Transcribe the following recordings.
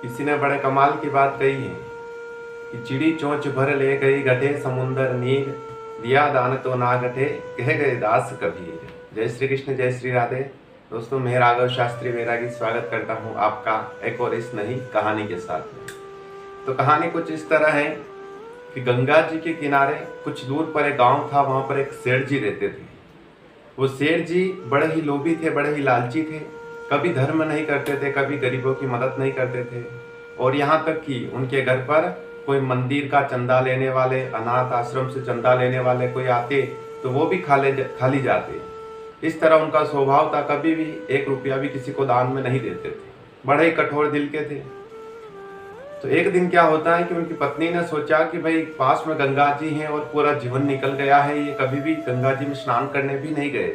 किसी ने बड़े कमाल की बात कही है कि चिड़ी चोंच भर ले गई गधे समुंदर नीर, दिया दान तो ना घटे कह गए दास कबीर। जय श्री कृष्ण, जय श्री राधे। दोस्तों, मैं राघव शास्त्री वैरागी स्वागत करता हूं आपका एक और इस नई कहानी के साथ में। तो कहानी कुछ इस तरह है कि गंगा जी के किनारे कुछ दूर पर एक गांव था। वहां पर एक सेठ जी रहते थे। वो सेठ जी बड़े ही लोभी थे, बड़े ही लालची थे। कभी धर्म नहीं करते थे, कभी गरीबों की मदद नहीं करते थे। और यहाँ तक कि उनके घर पर कोई मंदिर का चंदा लेने वाले, अनाथ आश्रम से चंदा लेने वाले कोई आते तो वो भी खाली जाते। इस तरह उनका स्वभाव था, कभी भी 1 रुपया भी किसी को दान में नहीं देते थे। बड़े ही कठोर दिल के थे। तो एक दिन क्या होता है कि उनकी पत्नी ने सोचा कि भाई पास में गंगा जी हैं और पूरा जीवन निकल गया है, ये कभी भी गंगा जी में स्नान करने भी नहीं गए,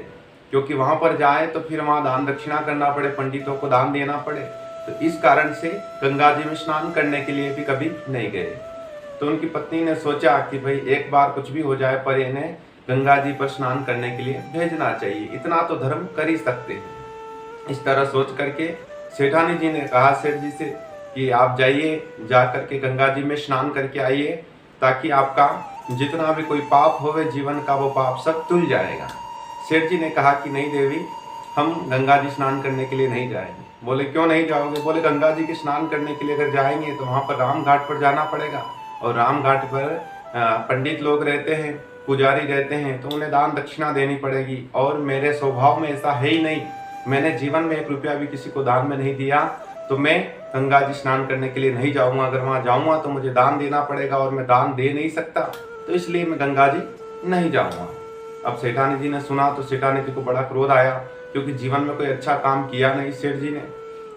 क्योंकि वहां पर जाए तो फिर वहां दान दक्षिणा करना पड़े, पंडितों को दान देना पड़े। तो इस कारण से गंगा जी में स्नान करने के लिए भी कभी नहीं गए। तो उनकी पत्नी ने सोचा कि भाई एक बार कुछ भी हो जाए पर इन्हें गंगा जी पर स्नान करने के लिए भेजना चाहिए, इतना तो धर्म कर ही सकते हैं। इस तरह सोच करके सेठानी जी ने कहा सेठ जी से कि आप जाइए, जा करके गंगा जी में स्नान करके आइए, ताकि आपका जितना भी कोई पाप होवे जीवन का वो पाप सब धुल जाएगा। सेठ जी ने कहा कि नहीं देवी, हम गंगा जी स्नान करने के लिए नहीं जाएंगे। बोले क्यों नहीं जाओगे? बोले गंगा जी के स्नान करने के लिए अगर जाएंगे तो वहाँ पर राम घाट पर जाना पड़ेगा, और राम घाट पर पंडित लोग रहते हैं, पुजारी रहते हैं, तो उन्हें दान दक्षिणा देनी पड़ेगी। और मेरे स्वभाव में ऐसा है ही नहीं, मैंने जीवन में 1 रुपया भी किसी को दान में नहीं दिया, तो मैं गंगा जी स्नान करने के लिए नहीं जाऊंगा। अगर वहां जाऊंगा तो मुझे दान देना पड़ेगा और मैं दान दे नहीं सकता, तो इसलिए मैं गंगा जी नहीं जाऊंगा। अब सेठानी जी ने सुना तो सेठानी जी को बड़ा क्रोध आया, क्योंकि जीवन में कोई अच्छा काम किया नहीं सेठ जी ने।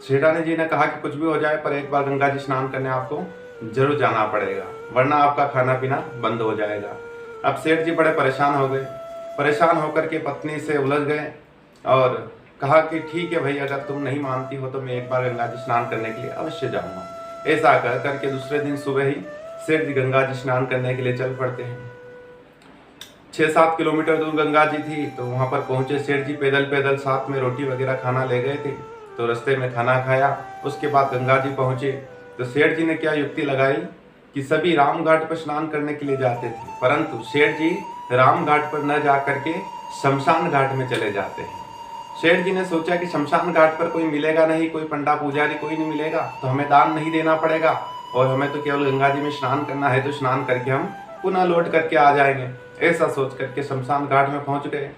सेठानी जी ने कहा कि कुछ भी हो जाए पर एक बार गंगा जी स्नान करने आपको जरूर जाना पड़ेगा, वरना आपका खाना पीना बंद हो जाएगा। अब सेठ जी बड़े परेशान हो गए। परेशान होकर के पत्नी से उलझ गए और कहा कि ठीक है भाई, अगर तुम नहीं मानती हो तो मैं एक बार गंगा जी स्नान करने के लिए अवश्य जाऊंगा। ऐसा कर करके दूसरे दिन सुबह ही सेठ जी गंगा जी स्नान करने के लिए चल पड़ते हैं। 6-7 किलोमीटर दूर गंगा जी थी, तो वहां पर पहुंचे सेठ जी पैदल पैदल, साथ में रोटी वगैरह खाना ले गए थे। तो रास्ते में खाना खाया, उसके बाद गंगा जी पहुंचे। तो सेठ जी ने क्या युक्ति लगाई कि सभी राम घाट पर स्नान करने के लिए जाते थे, परंतु सेठ जी राम घाट पर न जा करके शमशान घाट में चले जाते हैं। सेठ जी ने सोचा कि शमशान घाट पर कोई मिलेगा नहीं, कोई पंडा पुजारी कोई नहीं मिलेगा, तो हमें दान नहीं देना पड़ेगा और हमें तो केवल गंगा जी में स्नान करना है, तो स्नान करके हम पुनः लौट करके आ जाएंगे। ऐसा सोच करके शमशान घाट में पहुंच गए।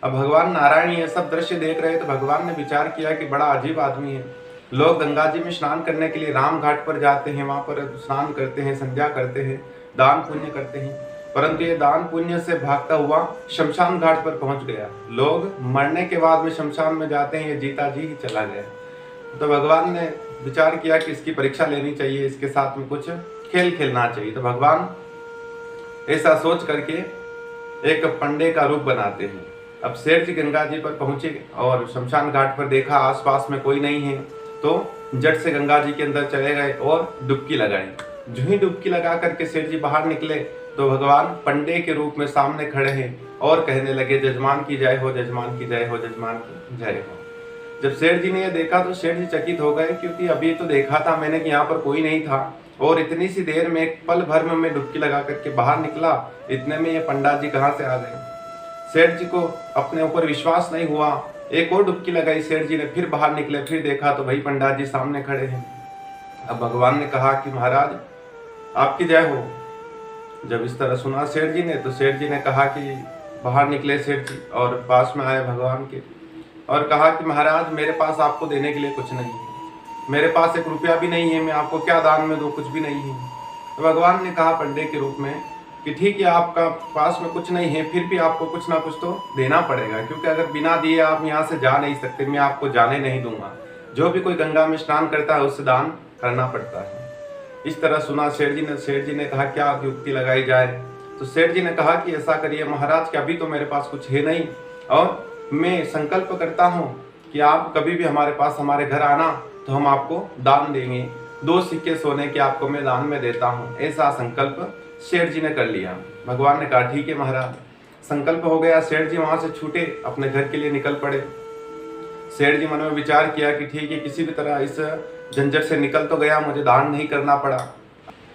अब भगवान नारायण ये सब दृश्य देख रहे, तो भगवान ने विचार किया कि बड़ा अजीब आदमी है। लोग गंगा जी में स्नान करने के लिए राम घाट पर जाते हैं, वहां पर स्नान करते हैं, संध्या करते हैं, दान पुण्य करते हैं, परंतु ये दान पुण्य से भागता हुआ शमशान घाट पर पहुंच गया। लोग मरने के बाद में शमशान में जाते हैं, ये जीता जी ही चला गया। तो भगवान ने विचार किया कि इसकी परीक्षा लेनी चाहिए, इसके साथ में कुछ खेल खेलना चाहिए। तो भगवान ऐसा सोच करके एक पंडे का रूप बनाते हैं। अब सेठ जी गंगा जी पर पहुंचे और शमशान घाट पर देखा आसपास में कोई नहीं है, तो झट से गंगा जी के अंदर चले गए और डुबकी लगाई। जो ही डुबकी लगा करके सेठ जी बाहर निकले, तो भगवान पंडे के रूप में सामने खड़े हैं और कहने लगे, जजमान की जय हो, जजमान की जय हो, जजमान की जय हो। जब सेठ जी ने यह देखा तो सेठ जी चकित हो गए, क्योंकि अभी तो देखा था मैंने कि यहाँ पर कोई नहीं था, और इतनी सी देर में, एक पल भर में मैं डुबकी लगा करके बाहर निकला, इतने में ये पंडा जी कहाँ से आ गए। सेठ जी को अपने ऊपर विश्वास नहीं हुआ, एक और डुबकी लगाई सेठ जी ने, फिर बाहर निकले, फिर देखा तो भाई पंडा जी सामने खड़े हैं। अब भगवान ने कहा कि महाराज आपकी जय हो। जब इस तरह सुना सेठ जी ने, तो सेठ जी ने कहा कि बाहर निकले सेठ जी और पास में आए भगवान के और कहा कि महाराज मेरे पास आपको देने के लिए कुछ नहीं है, मेरे पास 1 रुपया भी नहीं है, मैं आपको क्या दान में दूं, कुछ भी नहीं है। तो भगवान ने कहा पंडे के रूप में कि ठीक है, आपका पास में कुछ नहीं है, फिर भी आपको कुछ ना कुछ तो देना पड़ेगा, क्योंकि अगर बिना दिए आप यहाँ से जा नहीं सकते, मैं आपको जाने नहीं दूंगा। जो भी कोई गंगा में स्नान करता है उससे दान करना पड़ता है। इस तरह सुना सेठ जी ने कहा क्या युक्ति लगाई जाए। तो सेठ जी ने कहा कि ऐसा करिए महाराज कि अभी तो मेरे पास कुछ है नहीं, और मैं संकल्प करता हूँ कि आप कभी भी हमारे पास, हमारे घर आना तो हम आपको दान देंगे, 2 सिक्के सोने के आपको मैं दान में देता हूँ। ऐसा संकल्प सेठ जी ने कर लिया। भगवान ने कहा ठीक है महाराज। संकल्प हो गया, सेठ जी वहां से छूटे, अपने घर के लिए निकल पड़े। सेठ जी मन में विचार किया कि ठीक है, किसी भी तरह इस झंझट से निकल तो गया, मुझे दान नहीं करना पड़ा।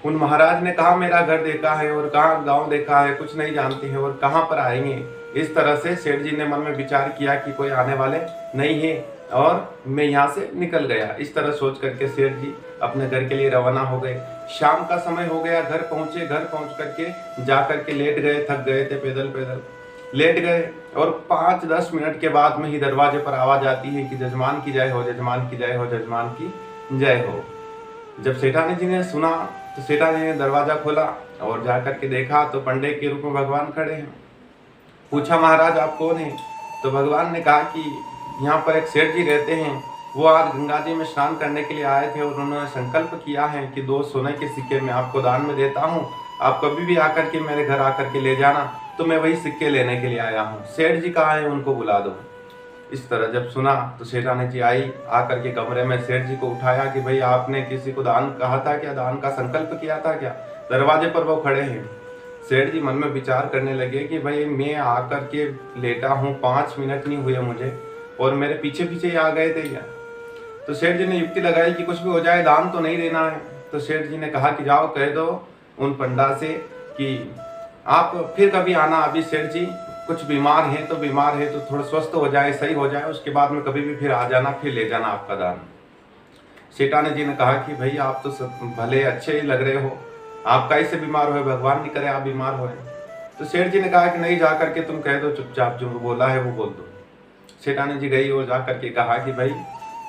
उन महाराज ने कहा मेरा घर देखा है और कहाँ गांव देखा है, कुछ नहीं जानते हैं और कहाँ पर आएंगे। इस तरह से सेठ जी ने मन में विचार किया कि कोई आने वाले नहीं है और मैं यहाँ से निकल गया। इस तरह सोच करके सेठ जी अपने घर के लिए रवाना हो गए। शाम का समय हो गया, घर पहुंचे। घर पहुंच करके जा करके लेट गए, थक गए थे, पैदल पैदल लेट गए और 5-10 मिनट के बाद में ही दरवाजे पर आवाज आती है कि जजमान की जय हो, जजमान की जय हो, जजमान की जय हो। जब सेठानी जी ने सुना तो सेठानी जी ने दरवाजा खोला और जाकर के देखा तो पंडे के रूप में भगवान खड़े हैं। पूछा महाराज आप कौन हैं? तो भगवान ने कहा कि यहाँ पर एक सेठ जी रहते हैं, वो आज गंगा जी में स्नान करने के लिए आए थे और उन्होंने संकल्प किया है कि 2 सोने के सिक्के मैं आपको दान में देता हूँ, आप कभी भी आकर के मेरे घर आकर के ले जाना। तो मैं वही सिक्के लेने के लिए आया हूँ। सेठ जी कहाँ हैं, उनको बुला दो। इस तरह जब सुना तो सेठानी जी आई, आकर के कमरे में सेठ जी को उठाया कि भाई आपने किसी को दान कहा था क्या, दान का संकल्प किया था क्या? दरवाजे पर वो खड़े हैं। सेठ जी मन में विचार करने लगे कि भाई मैं आकर के लेटा हूँ, 5 मिनट नहीं हुए मुझे और मेरे पीछे पीछे ही आ गए थे क्या? तो सेठ जी ने युक्ति लगाई कि कुछ भी हो जाए दान तो नहीं देना है। तो सेठ जी ने कहा कि जाओ कह दो उन पंडा से कि आप फिर कभी आना, अभी सेठ जी कुछ बीमार हैं तो बीमार है तो थोड़ा स्वस्थ हो जाए, सही हो जाए, उसके बाद में कभी भी फिर आ जाना, फिर ले जाना आपका दान। सेठानी जी ने कहा कि भाई आप तो सब भले अच्छे ही लग रहे हो, आप कैसे बीमार हुए, भगवान नहीं करे आप बीमार हुए। तो सेठ जी ने कहा कि नहीं, जा करके तुम कह दो चुपचाप, जो बोला है वो बोल दो। सेठानी जी गई और जा करके कहा कि भाई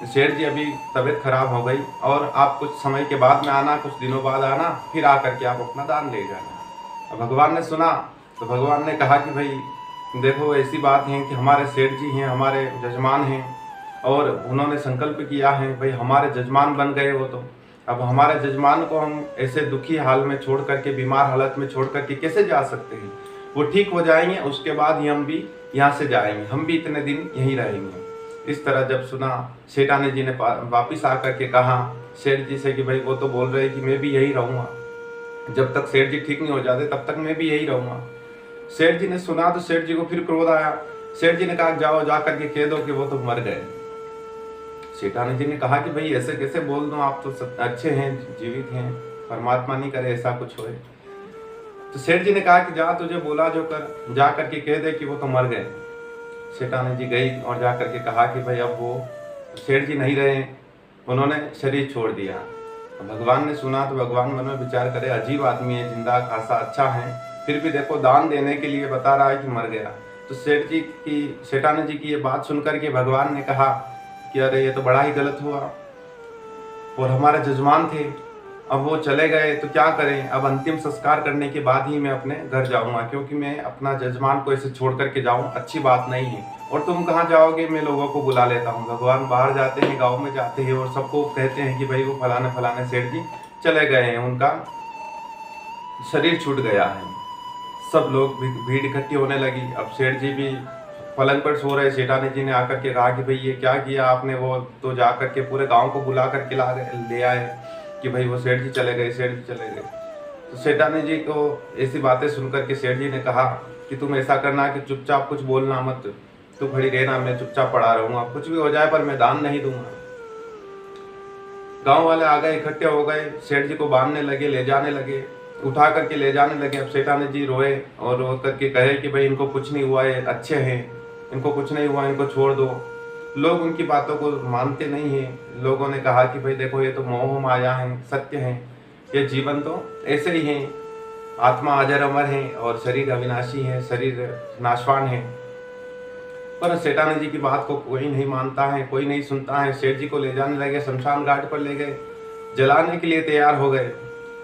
सेठ जी अभी तबीयत खराब हो गई और आप कुछ समय के बाद में आना, कुछ दिनों बाद आना, फिर आकर के आप अपना दान ले जाना। अब भगवान ने सुना तो भगवान ने कहा कि भाई देखो ऐसी बात है कि हमारे सेठ जी हैं, हमारे जजमान हैं और उन्होंने संकल्प किया है, भाई हमारे जजमान बन गए वो तो। अब हमारे जजमान को हम ऐसे दुखी हाल में छोड़ करके, बीमार हालत में छोड़ करके कैसे जा सकते हैं? वो ठीक हो जाएंगे, उसके बाद ही हम भी यहाँ से जाएंगे, हम भी इतने दिन यहीं रहेंगे। इस तरह जब सुना सेठानी जी ने वापिस आकर के कहा सेठ जी से कि भाई वो तो बोल रहे कि मैं भी यही रहूँगा, जब तक सेठ जी ठीक नहीं हो जाते तब तक मैं भी यही रहूँगा। सेठ जी ने सुना तो सेठ जी को फिर क्रोध आया। सेठ जी ने कहा जाओ जा करके कह दो कि वो तो मर गए। सेठानी जी ने कहा कि भाई ऐसे कैसे बोल दूं, आप तो सब अच्छे हैं, जीवित हैं, परमात्मा नहीं करे ऐसा कुछ होए। तो सेठ जी ने कहा कि जा तुझे बोला जो कर, जा करके कह दे कि वो तो मर गए। सेठानी जी गई और जा करके कहा कि भाई अब वो सेठ जी नहीं रहे, उन्होंने शरीर छोड़ दिया। भगवान ने सुना तो भगवान मन में विचार करे अजीब आदमी है, जिंदा खासा अच्छा है, फिर भी देखो दान देने के लिए बता रहा है कि मर गया। तो सेठानी जी की ये बात सुनकर के भगवान ने कहा कि अरे ये तो बड़ा ही गलत हुआ और हमारे जजमान थे, अब वो चले गए तो क्या करें, अब अंतिम संस्कार करने के बाद ही मैं अपने घर जाऊंगा, क्योंकि मैं अपना जजमान को ऐसे छोड़ करके जाऊं अच्छी बात नहीं है। और तुम कहाँ जाओगे, मैं लोगों को बुला लेता हूँ। भगवान बाहर जाते हैं, गाँव में जाते हैं और सबको कहते हैं कि भाई वो फलाने फलाने सेठ जी चले गए हैं, उनका शरीर छूट गया है। सब लोग भीड़ इकट्ठी होने लगी। अब सेठ जी भी पलंग पर सो रहे। सेठानी जी ने आकर के कहा कि भाई ये क्या किया आपने, वो तो जा करके पूरे गांव को बुला करके ले आए कि भाई वो सेठ जी चले गए, सेठ जी चले गए। तो सेठानी जी को ऐसी बातें सुनकर के सेठ जी ने कहा कि तुम ऐसा करना कि चुपचाप कुछ बोलना मत, तू खड़ी रहना, मैं चुपचाप पड़ा रहूँगा, कुछ भी हो जाए पर मैं दान नहीं दूंगा। गाँव वाले आ गए, इकट्ठे हो गए, सेठ जी को बांधने लगे, ले जाने लगे, उठा करके ले जाने लगे। अब सेठानी जी रोए और रो करके कहे कि भाई इनको कुछ नहीं हुआ है, अच्छे हैं, इनको कुछ नहीं हुआ, इनको छोड़ दो। लोग उनकी बातों को मानते नहीं हैं। लोगों ने कहा कि भाई देखो ये तो मोह माया है, सत्य है, ये जीवन तो ऐसे ही है, आत्मा अजर अमर है और शरीर अविनाशी है, शरीर नाशवान है। पर सेठानी जी की बात को कोई नहीं मानता है, कोई नहीं सुनता है। सेठ जी को ले जाने लगे, शमशान घाट पर ले गए, जलाने के लिए तैयार हो गए।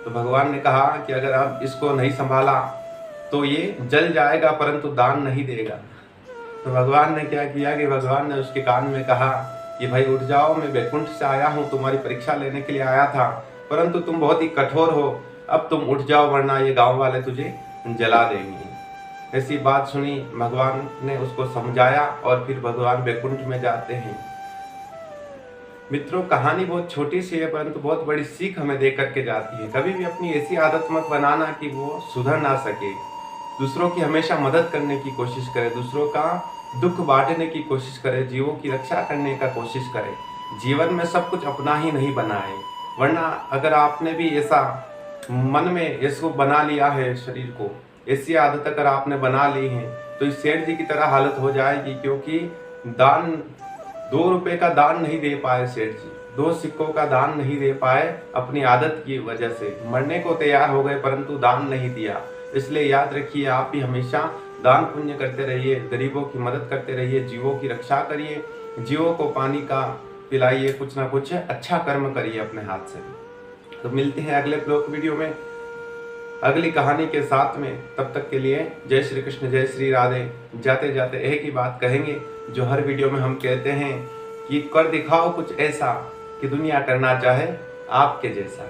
तो भगवान ने कहा कि अगर आप इसको नहीं संभाला तो ये जल जाएगा परंतु दान नहीं देगा। तो भगवान ने क्या किया कि भगवान ने उसके कान में कहा कि भाई उठ जाओ, मैं वैकुंठ से आया हूँ, तुम्हारी परीक्षा लेने के लिए आया था, परंतु तुम बहुत ही कठोर हो, अब तुम उठ जाओ वरना ये गांव वाले तुझे जला देंगे। ऐसी बात सुनी, भगवान ने उसको समझाया और फिर भगवान वैकुंठ में जाते हैं। मित्रों, कहानी बहुत छोटी सी है परंतु बहुत बड़ी सीख हमें दे करके जाती है। कभी भी अपनी ऐसी आदत मत बनाना कि वो सुधर ना सके। दूसरों की हमेशा मदद करने की कोशिश करे, दूसरों का दुख बांटने की कोशिश करे, जीवों की रक्षा करने का कोशिश करे। जीवन में सब कुछ अपना ही नहीं बना है, वरना अगर आपने भी ऐसा मन में इसको बना लिया है, शरीर को ऐसी आदत अगर आपने बना ली है, तो इस सेठ जी की तरह हालत हो जाएगी। क्योंकि दान 2 रुपए का दान नहीं दे पाए सेठ जी, 2 सिक्कों का दान नहीं दे पाए अपनी आदत की वजह से। मरने को तैयार हो गए परंतु दान नहीं दिया। इसलिए याद रखिए, आप भी हमेशा दान पुण्य करते रहिए, गरीबों की मदद करते रहिए, जीवों की रक्षा करिए, जीवों को पानी का पिलाइए, कुछ ना कुछ अच्छा कर्म करिए अपने हाथ से। तो मिलते हैं अगले ब्लॉग वीडियो में अगली कहानी के साथ में। तब तक के लिए जय श्री कृष्ण, जय श्री राधे। जाते जाते एक ही बात कहेंगे जो हर वीडियो में हम कहते हैं कि कर दिखाओ कुछ ऐसा कि दुनिया करना चाहे आपके जैसा।